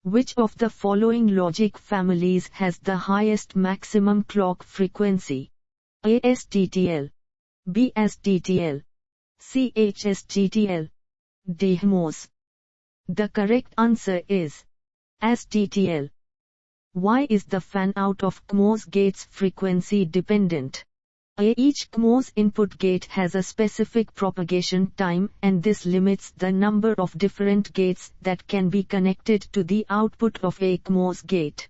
Which of the following logic families has the highest maximum clock frequency? A. STTL, B. STTL, C. HSTTL, D. CMOS. The correct answer is STTL. Why is the fan-out of CMOS gates frequency dependent? A. Each CMOS input gate has a specific propagation time, and this limits the number of different gates that can be connected to the output of a CMOS gate.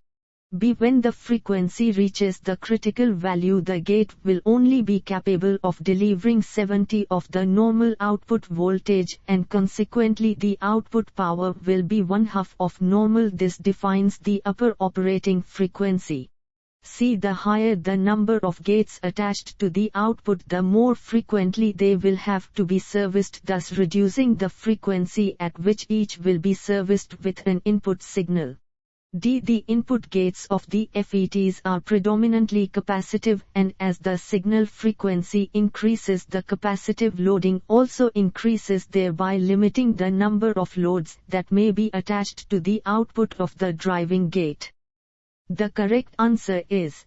B. When the frequency reaches the critical value, the gate will only be capable of delivering 70 of the normal output voltage, and consequently the output power will be 1/2 of normal. This defines the upper operating frequency. C. The higher the number of gates attached to the output, the more frequently they will have to be serviced, thus reducing the frequency at which each will be serviced with an input signal. D. The input gates of the FETs are predominantly capacitive, and as the signal frequency increases, the capacitive loading also increases, thereby limiting the number of loads that may be attached to the output of the driving gate. The correct answer is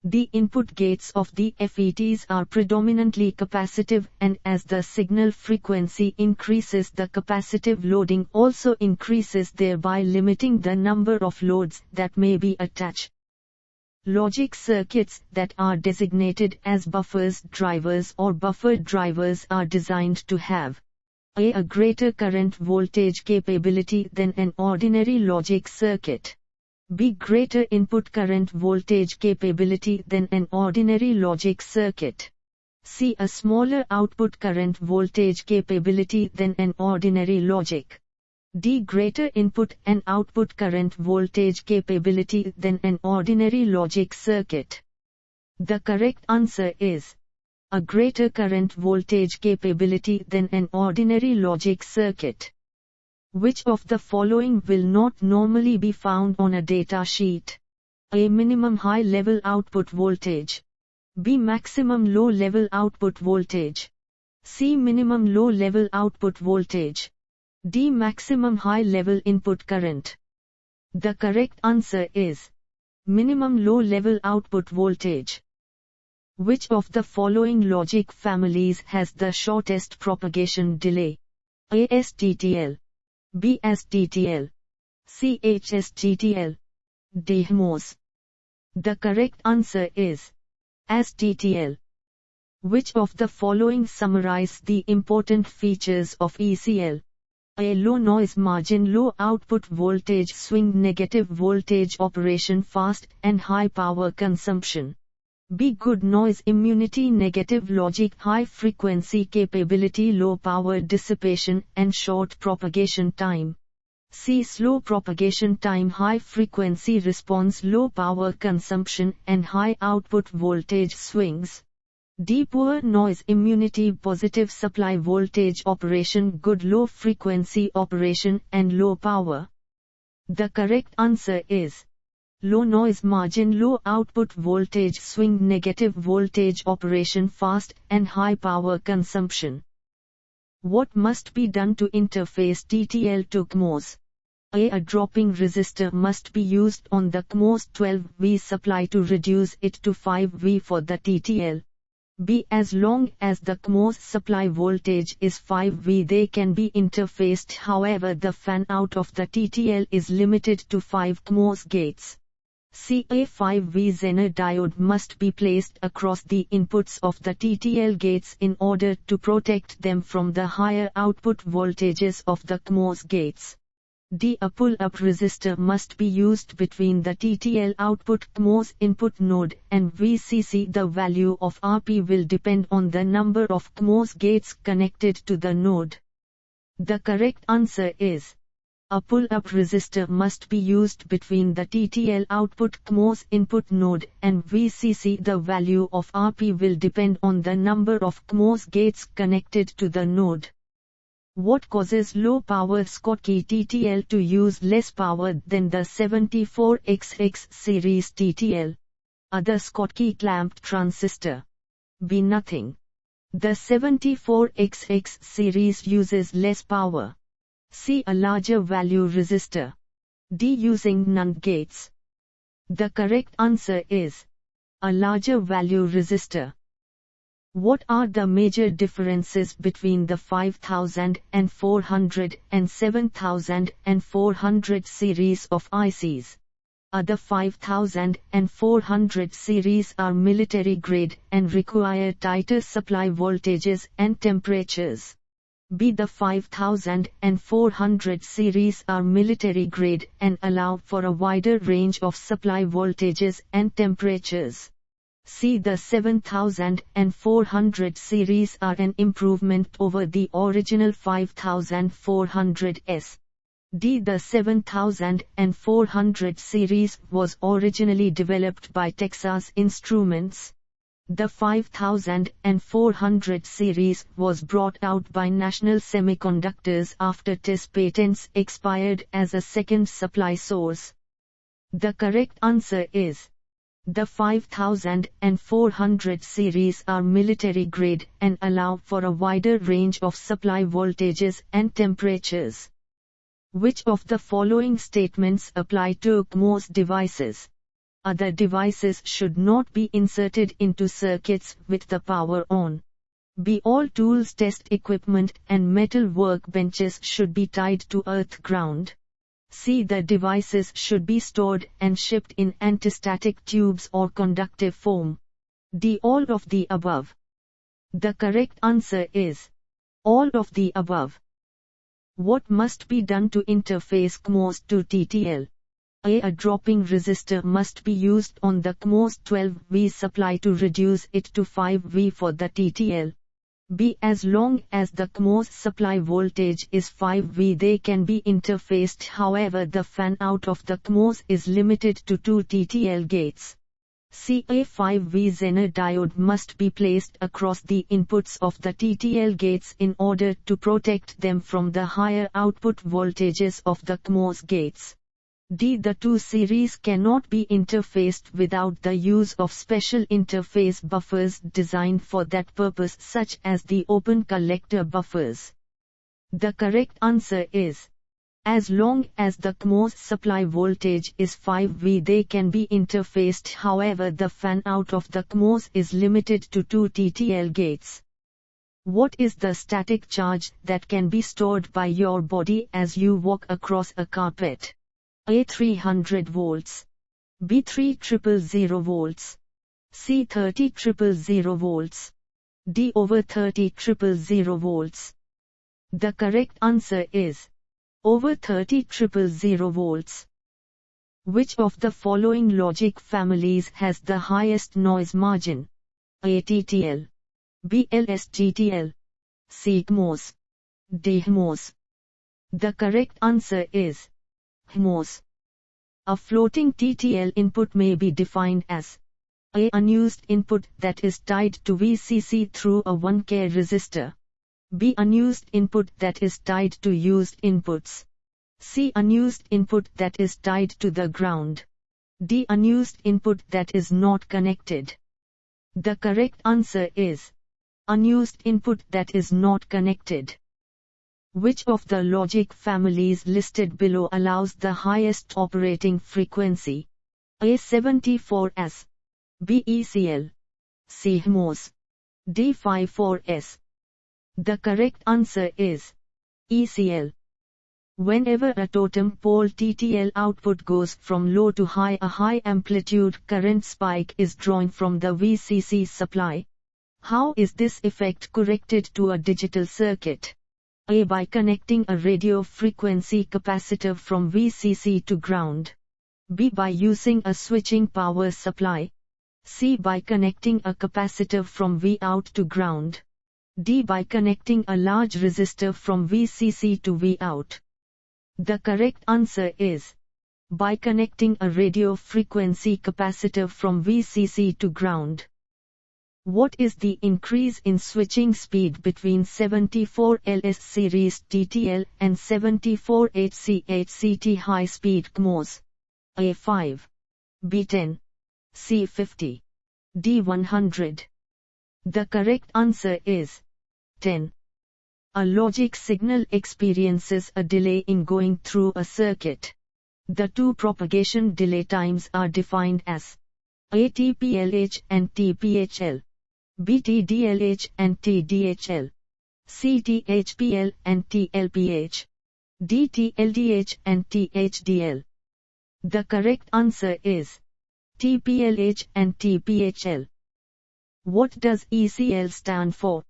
the input gates of the FETs are predominantly capacitive, and as the signal frequency increases, the capacitive loading also increases, thereby limiting the number of loads that may be attached. Logic circuits that are designated as buffers drivers or buffer drivers are designed to have a greater current voltage capability than an ordinary logic circuit. B. Greater input current voltage capability than an ordinary logic circuit. C. A smaller output current voltage capability than an ordinary logic. D. Greater input and output current voltage capability than an ordinary logic circuit. The correct answer is a greater current voltage capability than an ordinary logic circuit. Which of the following will not normally be found on a data sheet? A. Minimum high-level output voltage. B. Maximum low-level output voltage. C. Minimum low-level output voltage. D. Maximum high-level input current. The correct answer is minimum low-level output voltage. Which of the following logic families has the shortest propagation delay? A. STTL, B. STTL, C. HSTTL, D. CMOS. The correct answer is STTL. Which of the following summarize the important features of ECL? A. Low noise margin, low output voltage swing, negative voltage operation, fast and high power consumption. B. Good noise immunity, negative logic, high frequency capability, low power dissipation and short propagation time. C. Slow propagation time, high frequency response, low power consumption and high output voltage swings. D. Poor noise immunity, positive supply voltage operation, good low frequency operation and low power. The correct answer is low noise margin, low output voltage swing, negative voltage operation, fast and high power consumption. What must be done to interface TTL to CMOS? A dropping resistor must be used on the CMOS 12V supply to reduce it to 5V for the TTL. B. As long as the CMOS supply voltage is 5V, they can be interfaced, however the fan-out of the TTL is limited to 5 CMOS gates. C. A 5V Zener diode must be placed across the inputs of the TTL gates in order to protect them from the higher output voltages of the CMOS gates. D. A pull-up resistor must be used between the TTL output CMOS input node and VCC. The value of RP will depend on the number of CMOS gates connected to the node. The correct answer is a pull-up resistor must be used between the TTL output CMOS input node and VCC. The value of RP will depend on the number of CMOS gates connected to the node. What causes low power Schottky TTL to use less power than the 74XX series TTL? A. The Schottky clamped transistor. B. Nothing. The 74XX series uses less power. C. A larger value resistor. D. Using NAND gates. The correct answer is a larger value resistor. What are the major differences between the 5400 and 7400 series of ICs? The 5400 series are military grade and require tighter supply voltages and temperatures. B. The 5400 series are military grade and allow for a wider range of supply voltages and temperatures. C. The 7400 series are an improvement over the original 5400s. D. The 7400 series was originally developed by Texas Instruments. The 5400 series was brought out by National Semiconductors after test patents expired as a second supply source. The correct answer is the 5400 series are military grade and allow for a wider range of supply voltages and temperatures. Which of the following statements apply to CMOS devices? Other devices should not be inserted into circuits with the power on. B. All tools, test equipment, and metal workbenches should be tied to earth ground. C. The devices should be stored and shipped in antistatic tubes or conductive foam. D. All of the above. The correct answer is all of the above. What must be done to interface CMOS to TTL? A dropping resistor must be used on the CMOS 12V supply to reduce it to 5V for the TTL. B. As long as the CMOS supply voltage is 5V, they can be interfaced, however the fan-out of the CMOS is limited to 2 TTL gates. C. A 5V Zener diode must be placed across the inputs of the TTL gates in order to protect them from the higher output voltages of the CMOS gates. D. The two series cannot be interfaced without the use of special interface buffers designed for that purpose, such as the open collector buffers. The correct answer is as long as the CMOS supply voltage is 5V, they can be interfaced, however the fan-out of the CMOS is limited to 2 TTL gates. What is the static charge that can be stored by your body as you walk across a carpet? A. 300 volts. B. 3000 volts. C. 30000 volts. D. Over 30000 volts. The correct answer is over 30000 volts. Which of the following logic families has the highest noise margin? A. TTL. B. LSTTL. C. CMOS. D. HMOS. The correct answer is HMOS. A floating TTL input may be defined as A. Unused input that is tied to VCC through a 1K resistor. B. Unused input that is tied to used inputs. C. Unused input that is tied to the ground. D. Unused input that is not connected. The correct answer is unused input that is not connected. Which of the logic families listed below allows the highest operating frequency? A. 74S. B. ECL. C. HMOS. D. 54S. The correct answer is ECL. Whenever a totem-pole TTL output goes from low to high, a high-amplitude current spike is drawn from the VCC supply. How is this effect corrected to a digital circuit? A. By connecting a radio frequency capacitor from VCC to ground. B. By using a switching power supply. C. By connecting a capacitor from V out to ground. D. By connecting a large resistor from VCC to V out. The correct answer is by connecting a radio frequency capacitor from VCC to ground. What is the increase in switching speed between 74 LS series TTL and 74 HCT High-Speed CMOS? A. 5. B. 10. C. 50. D. 100. The correct answer is 10. A logic signal experiences a delay in going through a circuit. The two propagation delay times are defined as A TPLH and TPHL, B TDLH and TDHL, C THPL and TLPH, D TLDH and THDL. The correct answer is TPLH and TPHL. What does ECL stand for?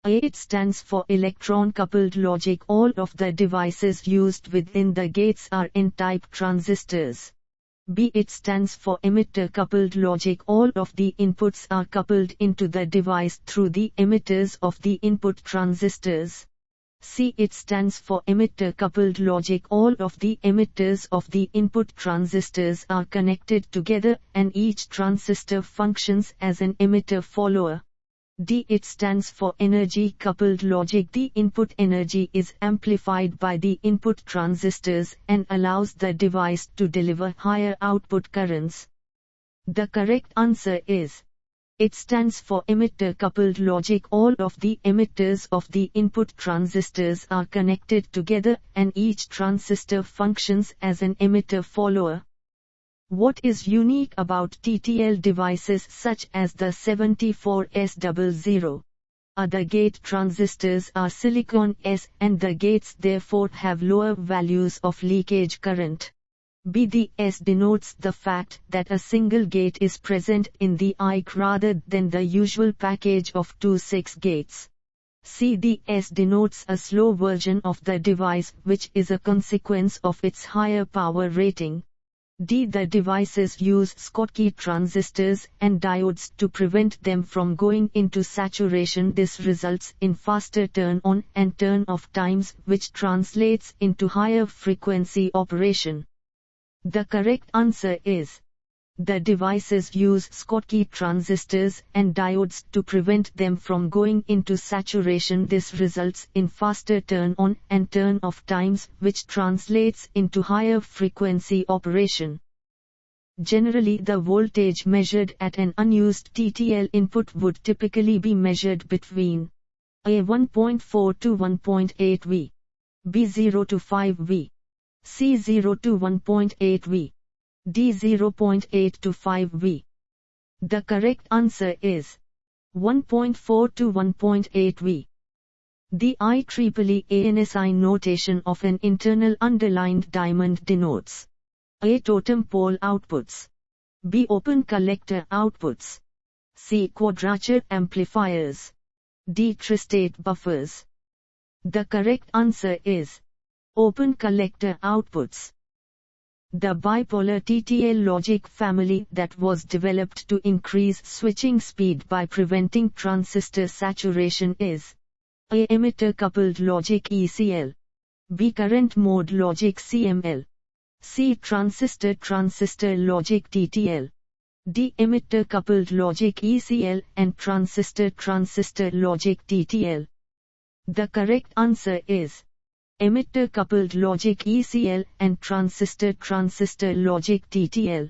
A. It stands for electron-coupled logic. All of the devices used within the gates are N-type transistors. B. It stands for emitter-coupled logic. All of the inputs are coupled into the device through the emitters of the input transistors. C. It stands for emitter-coupled logic. All of the emitters of the input transistors are connected together and each transistor functions as an emitter follower. D. It stands for energy-coupled logic. The input energy is amplified by the input transistors and allows the device to deliver higher output currents. The correct answer is it stands for emitter-coupled logic. All of the emitters of the input transistors are connected together and each transistor functions as an emitter follower. What is unique about TTL devices such as the 74S00? Other gate transistors are silicon S and the gates therefore have lower values of leakage current. B. The S denotes the fact that a single gate is present in the IC rather than the usual package of 2-6 gates. C. The S denotes a slow version of the device which is a consequence of its higher power rating. D. The devices use Schottky transistors and diodes to prevent them from going into saturation. This results in faster turn-on and turn-off times which translates into higher frequency operation. The correct answer is the devices use Schottky transistors and diodes to prevent them from going into saturation. This results in faster turn-on and turn-off times which translates into higher frequency operation. Generally, the voltage measured at an unused TTL input would typically be measured between A 1.4 to 1.8 V, B 0 to 5 V, C 0 to 1.8 V, D 0.8 to 5 V. The correct answer is 1.4 to 1.8 V. The IEEE ANSI notation of an internal underlined diamond denotes A. Totem-pole outputs, B. Open collector outputs, C. Quadrature amplifiers, D. tristate buffers. The correct answer is open collector outputs. The bipolar TTL logic family that was developed to increase switching speed by preventing transistor saturation is A. Emitter-coupled logic ECL, B. current mode logic CML, C. transistor logic TTL, D. emitter-coupled logic ECL and transistor logic TTL. The correct answer is emitter-coupled logic ECL and transistor logic TTL.